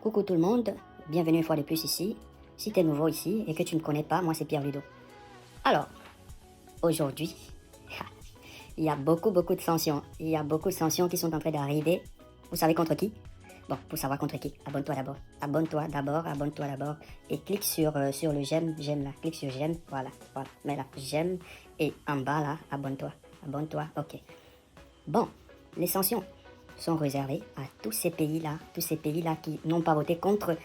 Coucou tout le monde, bienvenue une fois de plus ici. Si tu es nouveau ici et que tu ne me connais pas, moi c'est Pierre Ludo. Alors, aujourd'hui, il y a beaucoup de sanctions. Il y a beaucoup de sanctions qui sont en train d'arriver. Vous savez contre qui? Bon, pour savoir contre qui, abonne-toi d'abord. Abonne-toi d'abord. Et clique sur le j'aime là. Clique sur j'aime, voilà. Mets là, j'aime. Et en bas là, abonne-toi, ok. Bon, les sanctions sont réservées à tous ces pays-là qui n'ont pas voté contre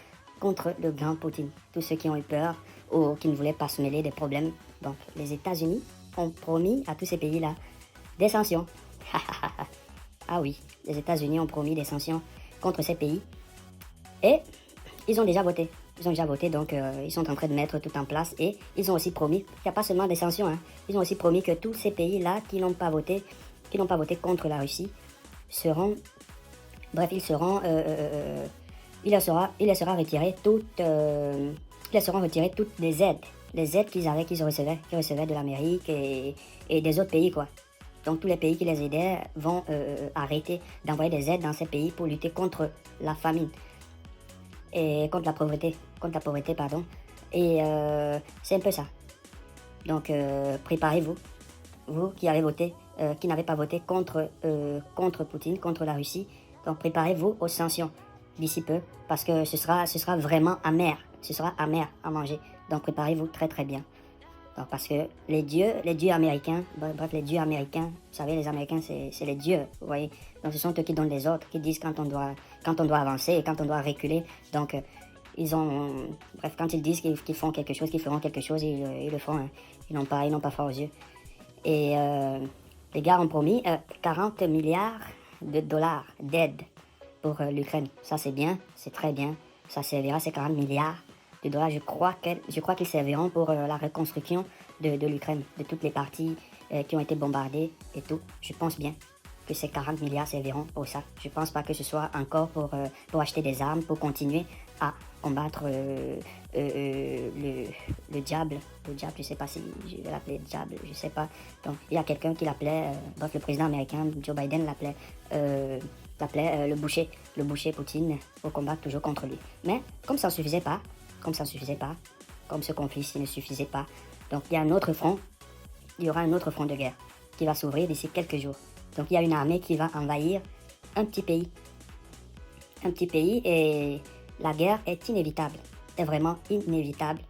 le grand Poutine. Tous ceux qui ont eu peur ou qui ne voulaient pas se mêler des problèmes. Donc, les États-Unis ont promis à tous ces pays-là des sanctions. Ah oui, les États-Unis ont promis des sanctions contre ces pays. Et ils ont déjà voté. Donc ils sont en train de mettre tout en place. Et ils ont aussi promis, il n'y a pas seulement des sanctions, hein, ils ont aussi promis que tous ces pays-là qui n'ont pas voté contre la Russie, seront, bref, il leur sera retiré ils seront retirés toutes les aides qu'ils recevaient de l'Amérique et des autres pays, quoi. Donc tous les pays qui les aidaient vont arrêter d'envoyer des aides dans ces pays pour lutter contre la famine et contre la pauvreté, pardon. Et c'est un peu ça. Donc préparez-vous, vous qui avez voté, qui n'avez pas voté contre Poutine, contre la Russie. Donc préparez-vous aux sanctions d'ici peu, parce que ce sera vraiment amer. Ce sera amer à manger. Donc préparez-vous très très bien. Donc, parce que les dieux américains, bref, les dieux américains, vous savez, les Américains, c'est les dieux, vous voyez. Donc ce sont eux qui donnent les ordres, qui disent quand on doit avancer et quand on doit reculer. Donc bref, quand ils disent qu'ils font quelque chose, qu'ils feront quelque chose, ils le font. Hein. Ils n'ont pas froid aux yeux. Et les gars ont promis 40 milliards de dollars d'aide pour l'Ukraine. Ça c'est bien, c'est très bien. Ça servira, ces 40 milliards de dollars. Je crois qu'ils serviront pour la reconstruction de l'Ukraine, de toutes les parties qui ont été bombardées et tout. Je pense bien que ces 40 milliards serviront pour ça. Je pense pas que ce soit encore pour acheter des armes, pour continuer à combattre le diable. Le diable, je sais pas si je vais l'appeler diable, je sais pas. Donc, il y a quelqu'un qui l'appelait, bref, le président américain, Joe Biden l'appelait le boucher Poutine, pour combattre toujours contre lui. Mais comme ça ne suffisait pas, comme ce conflit ne suffisait pas, donc il y aura un autre front de guerre qui va s'ouvrir d'ici quelques jours. Donc il y a une armée qui va envahir un petit pays et la guerre est inévitable, est vraiment inévitable.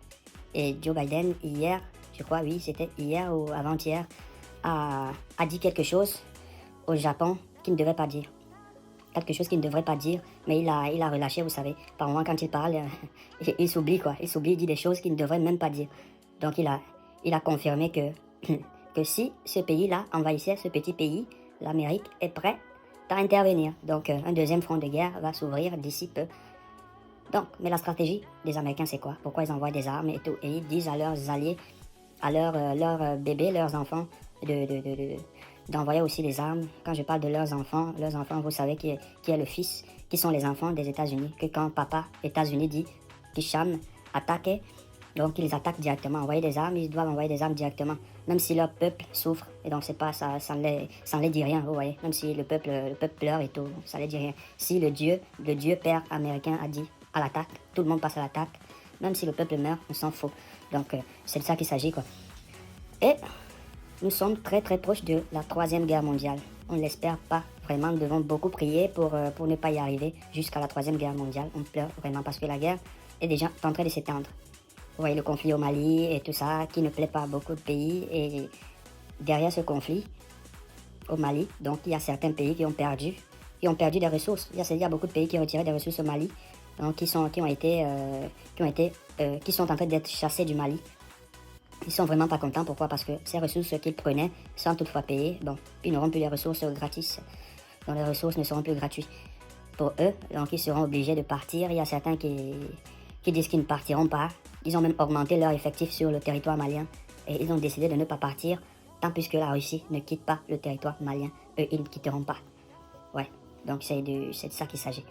Et Joe Biden hier, je crois, oui, c'était hier ou avant-hier, a dit quelque chose au Japon qu'il ne devait pas dire. Quelque chose qu'il ne devrait pas dire, mais il a relâché, vous savez. Par moment, quand il parle, il s'oublie, quoi. Il dit des choses qu'il ne devrait même pas dire. Donc, il a confirmé que si ce pays-là envahissait ce petit pays, l'Amérique est prête à intervenir. Donc, un deuxième front de guerre va s'ouvrir d'ici peu. Donc, mais la stratégie des Américains, c'est quoi? Pourquoi ils envoient des armes et tout? Et ils disent à leurs alliés, à leurs bébés, leurs enfants, d'envoyer aussi les armes. Quand je parle de leurs enfants, vous savez qui est le fils, qui sont les enfants des États-Unis, que quand papa États-Unis dit Kisham attaque, donc ils attaquent directement. Envoyer des armes, ils doivent envoyer des armes directement, même si leur peuple souffre. Et donc c'est pas ça ne les dit rien, vous voyez. Même si le peuple pleure et tout, ça ne les dit rien. Si le dieu père américain a dit à l'attaque, tout le monde passe à l'attaque. Même si le peuple meurt, on s'en fout. Donc c'est de ça qu'il s'agit, quoi. Et nous sommes très très proches de la 3e guerre mondiale. On ne l'espère pas vraiment. Nous devons beaucoup prier pour ne pas y arriver jusqu'à la 3e guerre mondiale. On pleure vraiment parce que la guerre est déjà en train de s'étendre. Vous voyez le conflit au Mali et tout ça qui ne plaît pas à beaucoup de pays. Et derrière ce conflit au Mali, donc il y a certains pays qui ont perdu des ressources. Il y a beaucoup de pays qui ont retiré des ressources au Mali, donc qui sont en train d'être chassés du Mali. Ils sont vraiment pas contents. Pourquoi? Parce que ces ressources qu'ils prenaient sans toutefois payer, bon, ils n'auront plus les ressources gratis. Donc les ressources ne seront plus gratuites pour eux. Donc ils seront obligés de partir. Il y a certains qui disent qu'ils ne partiront pas. Ils ont même augmenté leur effectif sur le territoire malien. Et ils ont décidé de ne pas partir tant puisque la Russie ne quitte pas le territoire malien. Eux, ils ne quitteront pas. Ouais, donc c'est de ça qu'il s'agit.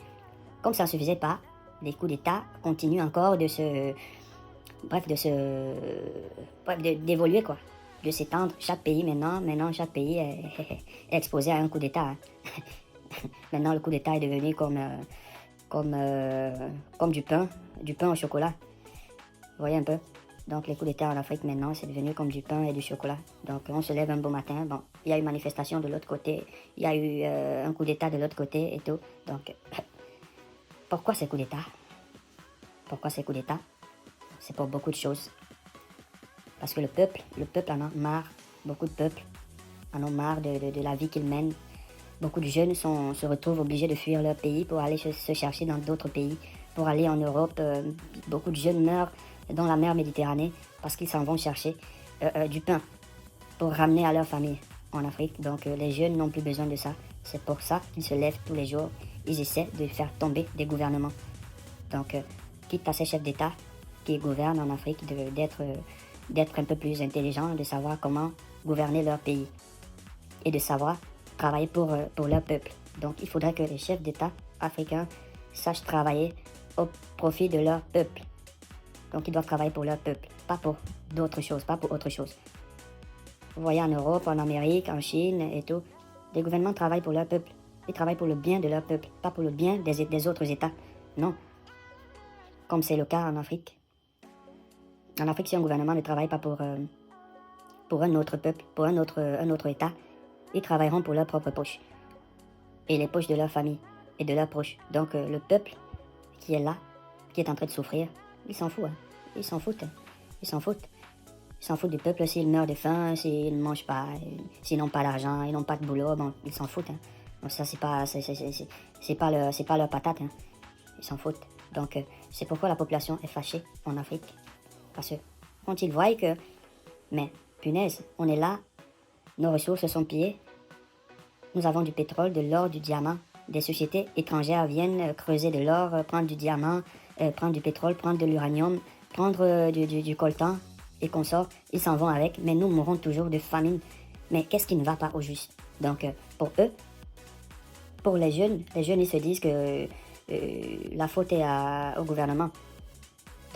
Comme ça ne suffisait pas, les coups d'État continuent encore d'évoluer, quoi, de s'étendre. Chaque pays maintenant chaque pays est exposé à un coup d'État. Hein. Maintenant le coup d'État est devenu comme comme du pain au chocolat. Vous voyez un peu? Donc les coups d'État en Afrique maintenant, c'est devenu comme du pain et du chocolat. Donc on se lève un beau matin, bon, il y a eu manifestation de l'autre côté, il y a eu un coup d'État de l'autre côté et tout. Donc pourquoi ces coups d'État? Pourquoi ces coups d'État? C'est pour beaucoup de choses. Parce que le peuple en a marre, beaucoup de peuples en ont marre de la vie qu'ils mènent. Beaucoup de jeunes se retrouvent obligés de fuir leur pays pour aller se chercher dans d'autres pays, pour aller en Europe. Beaucoup de jeunes meurent dans la mer Méditerranée parce qu'ils s'en vont chercher du pain pour ramener à leur famille en Afrique. Donc les jeunes n'ont plus besoin de ça. C'est pour ça qu'ils se lèvent tous les jours. Ils essaient de faire tomber des gouvernements. Donc quitte à ces chefs d'État qui gouvernent en Afrique d'être un peu plus intelligents, de savoir comment gouverner leur pays et de savoir travailler pour leur peuple. Donc il faudrait que les chefs d'État africains sachent travailler au profit de leur peuple. Donc ils doivent travailler pour leur peuple, pas pour d'autres choses, pas pour autre chose. Vous voyez en Europe, en Amérique, en Chine et tout, les gouvernements travaillent pour leur peuple. Ils travaillent pour le bien de leur peuple, pas pour le bien des autres États. Non. Comme c'est le cas en Afrique. En Afrique, si un gouvernement ne travaille pas pour un autre peuple, pour un autre État, ils travailleront pour leur propre poche. Et les poches de leur famille et de leurs proches. Donc le peuple qui est là, qui est en train de souffrir, il s'en fout. Hein. Ils s'en foutent. Hein. Ils s'en foutent. Ils s'en foutent du peuple s'ils meurent de faim, s'ils ne mangent pas, s'ils n'ont pas d'argent, ils n'ont pas de boulot, bon, ils s'en foutent. Hein. Donc ça, c'est pas leur patate. Hein. Ils s'en foutent. Donc c'est pourquoi la population est fâchée en Afrique. Parce que quand ils voient que, mais punaise, on est là, nos ressources sont pillées, nous avons du pétrole, de l'or, du diamant, des sociétés étrangères viennent creuser de l'or, prendre du diamant, prendre du pétrole, prendre de l'uranium, prendre du coltan et consorts, ils s'en vont avec, mais nous mourrons toujours de famine. Mais qu'est-ce qui ne va pas au juste? Donc pour eux, pour les jeunes ils se disent que la faute est au gouvernement.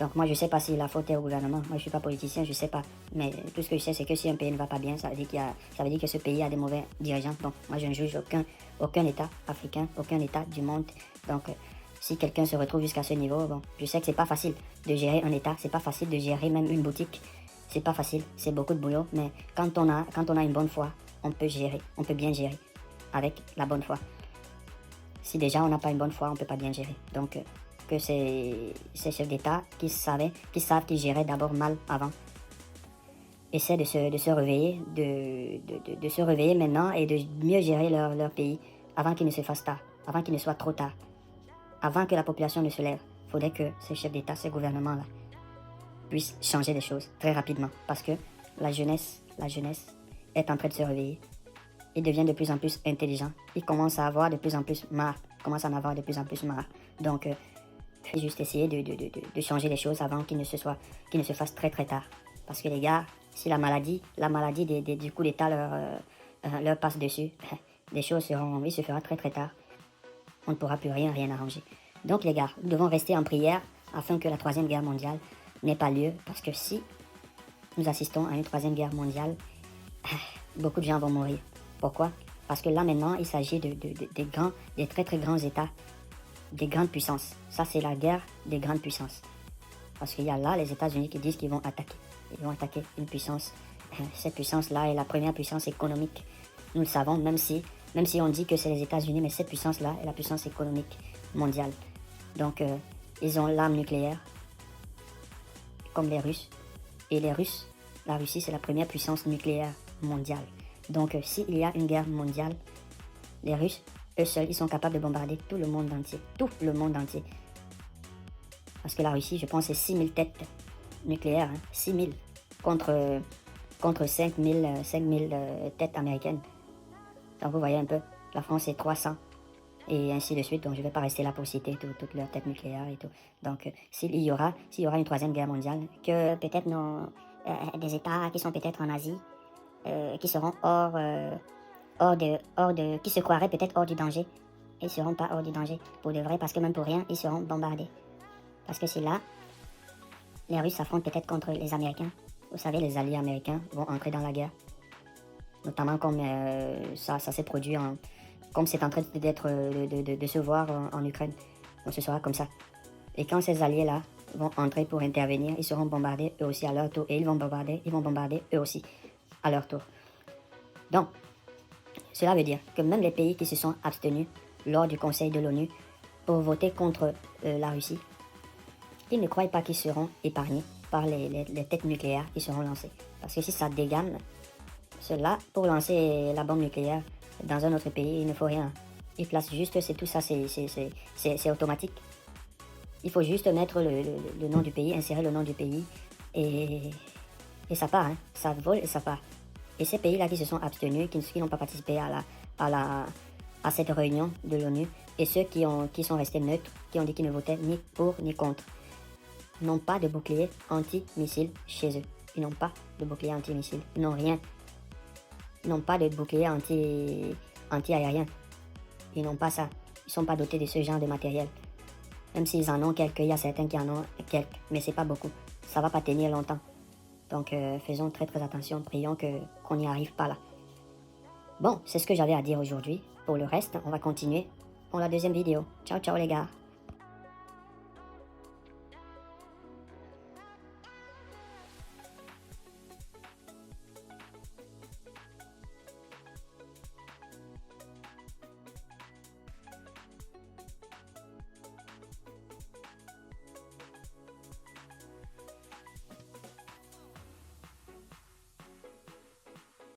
Donc moi je sais pas si la faute est au gouvernement, moi je suis pas politicien, je sais pas. Mais tout ce que je sais c'est que si un pays ne va pas bien, ça veut dire que ce pays a des mauvais dirigeants. Donc moi je ne juge aucun État africain, aucun État du monde. Donc si quelqu'un se retrouve jusqu'à ce niveau, bon, je sais que c'est pas facile de gérer un État, c'est pas facile de gérer même une boutique. C'est pas facile, c'est beaucoup de boulot, mais quand on a une bonne foi, on peut gérer, on peut bien gérer avec la bonne foi. Si déjà on n'a pas une bonne foi, on peut pas bien gérer. Donc que ces chefs d'État qui savent qu'ils géraient d'abord mal avant, essaient de se réveiller, de se réveiller maintenant et de mieux gérer leur pays avant qu'il ne se fasse tard, avant qu'il ne soit trop tard, avant que la population ne se lève. Il faudrait que ces chefs d'État, ces gouvernements-là, puissent changer les choses très rapidement parce que la jeunesse est en train de se réveiller. Ils deviennent de plus en plus intelligents. Ils commencent à avoir de plus en plus marre. Donc, faut juste essayer de changer les choses avant qu'il ne se fasse très très tard. Parce que les gars, si la maladie du coup d'État leur passe dessus, les choses il se fera très très tard. On ne pourra plus rien arranger. Donc les gars, nous devons rester en prière afin que la troisième guerre mondiale n'ait pas lieu. Parce que si nous assistons à une troisième guerre mondiale, beaucoup de gens vont mourir. Pourquoi? Parce que là maintenant, il s'agit des très très grands États, des grandes puissances. Ça, c'est la guerre des grandes puissances. Parce qu'il y a là les États-Unis qui disent qu'ils vont attaquer. Ils vont attaquer une puissance. Cette puissance-là est la première puissance économique. Nous le savons, même si on dit que c'est les États-Unis, mais cette puissance-là est la puissance économique mondiale. Donc, ils ont l'arme nucléaire, comme les Russes. Et la Russie, c'est la première puissance nucléaire mondiale. Donc, s'il y a une guerre mondiale, les Russes, eux seuls, ils sont capables de bombarder tout le monde entier. Tout le monde entier. Parce que la Russie, je pense, c'est 6000 têtes nucléaires. 6000 contre 5000 têtes américaines. Donc, vous voyez un peu, la France, c'est 300. Et ainsi de suite. Donc, je ne vais pas rester là pour citer toutes leurs têtes nucléaires et tout. Donc, s'il y aura une troisième guerre mondiale, que peut-être des États qui sont peut-être en Asie, qui seront qui se croiraient peut-être hors du danger. Ils ne seront pas hors du danger pour de vrai, parce que même pour rien, ils seront bombardés. Parce que c'est là, les Russes s'affrontent peut-être contre les Américains. Vous savez, les alliés américains vont entrer dans la guerre. Notamment comme ça s'est produit, comme c'est en train de se voir en Ukraine. Donc ce sera comme ça. Et quand ces alliés-là vont entrer pour intervenir, ils seront bombardés eux aussi à leur tour. Et ils vont bombarder eux aussi à leur tour. Donc, cela veut dire que même les pays qui se sont abstenus lors du Conseil de l'ONU pour voter contre la Russie, ils ne croient pas qu'ils seront épargnés par les têtes nucléaires qui seront lancées. Parce que si ça dégame, cela, pour lancer la bombe nucléaire dans un autre pays, il ne faut rien. Ils placent juste, c'est tout ça, c'est automatique. Il faut juste mettre le nom du pays, insérer le nom du pays, et ça part, hein. Ça vole et ça part. Et ces pays-là qui se sont abstenus, qui n'ont pas participé à cette réunion de l'ONU, et ceux qui sont restés neutres, qui ont dit qu'ils ne votaient ni pour ni contre, n'ont pas de bouclier anti-missile chez eux. Ils n'ont pas de bouclier anti-missile. Ils n'ont rien. Ils n'ont pas de bouclier anti-aérien. Ils n'ont pas ça. Ils ne sont pas dotés de ce genre de matériel. Même s'ils en ont quelques, il y a certains qui en ont quelques, mais c'est pas beaucoup. Ça va pas tenir longtemps. Donc faisons très attention, prions qu'on n'y arrive pas là. Bon, c'est ce que j'avais à dire aujourd'hui. Pour le reste, on va continuer pour la deuxième vidéo. Ciao les gars.